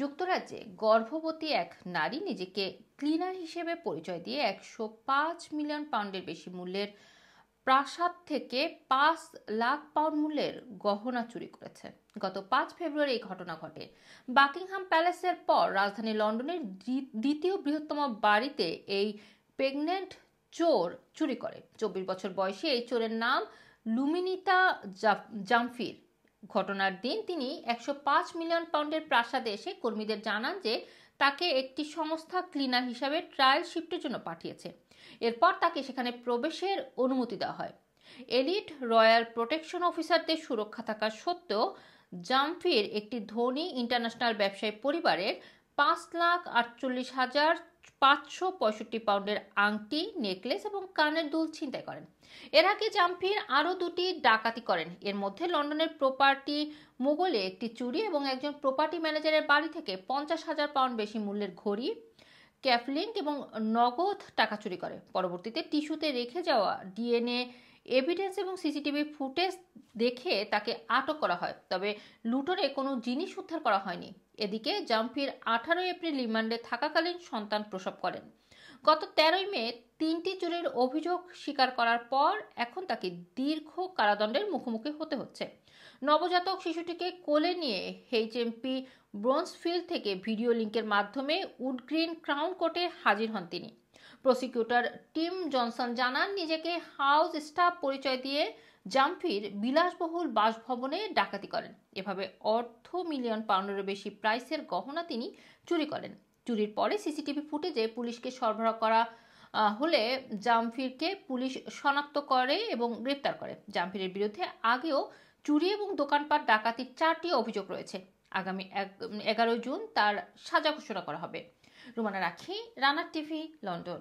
যুক্তরাজ্যে গর্ভবতী এক নারী নিজেকে ক্লিনার হিসেবে পরিচয় দিয়ে ১০৫ মিলিয়ন পাউন্ডের বেশি মূল্যের প্রাসাদ থেকে ৫ লাখ পাউন্ড মূল্যের গহনা চুরি করেছে। গত ৫ ফেব্রুয়ারি এই ঘটনা ঘটে। বাকিংহাম প্যালেসের পর রাজধানী লন্ডনের দ্বিতীয় বৃহত্তম বাড়িতে এই প্রেগন্যান্ট চোর চুরি করে। ২৪ বছর বয়সী এই চোরের নাম লুমিনিতা জামফির। ঘটনার দিন তিনি ১০৫ মিলিয়ন পাউন্ডের প্রাসাদে এসে কর্মীদের জানান যে তাকে একটি সংস্থা ক্লিনার হিসাবে ট্রায়াল শিফটের জন্য পাঠিয়েছে। এরপর তাকে সেখানে প্রবেশের অনুমতি দেওয়া হয়। এলিট রয়্যাল প্রোটেকশন অফিসারদের সুরক্ষা থাকা সত্ত্বেও জামফির একটি ধনী ইন্টারন্যাশনাল ব্যবসায়ী পরিবারের ৫,৪৮,৫৬৫ পাউন্ডের আংটি, নেকলেস এবং কানের দুল ছিনতাই করেন। এর আগে জামফির আরও দুটি ডাকাতি করেন। এর মধ্যে লন্ডনের প্রপার্টি মোগলে একটি চুরি এবং একজন প্রপার্টি ম্যানেজারের বাড়ি থেকে ৫০,০০০ পাউন্ড বেশি মূল্যের ঘড়ি, ক্যাফলিঙ্ক এবং নগদ টাকা চুরি করে। পরবর্তীতে টিস্যুতে রেখে যাওয়া ডিএনএ এভিডেন্স এবং সিসিটিভি ফুটেজ দেখে তাকে আটক করা হয়, তবে লুটরে কোনো জিনিস উদ্ধার করা হয়নি। এদিকে জামফির ১৮ এপ্রিল রিমান্ডে থাকাকালীন সন্তান প্রসব করেন। গত ১৩ মে ৩টি চুরির অভিযোগ স্বীকার করার পর এখন তাকে দীর্ঘ কারাদণ্ডের মুখোমুখি হতে হচ্ছে। নবজাতক শিশুটিকে কোলে নিয়ে এইচএমপি ব্রোন্সফিল্ড থেকে ভিডিও লিঙ্কের মাধ্যমে উডগ্রিন ক্রাউন কোর্টে হাজির হন তিনি। প্রসিকিউটর টিম জনসন জানান, নিজেকে হাউস স্টাফ পরিচয় দিয়ে জামফির বিলাসবহুল বাসভবনে ডাকাতি করেন। এভাবে মিলিয়ন পাউন্ডেরও বেশি প্রাইসের গহনা তিনি চুরি করেন। চুরির পরে সিসিটিভি ফুটেজে পুলিশকে সরবরাহ করা হলে জামফিরকে পুলিশ শনাক্ত করে এবং গ্রেপ্তার করে। জামফিরের বিরুদ্ধে আগেও চুরি এবং দোকানপাট ডাকাতির 4টি অভিযোগ রয়েছে। আগামী 11 জুন তার সাজা ঘোষণা করা হবে। রুমানা রাখি, রানা টিভি, লন্ডন।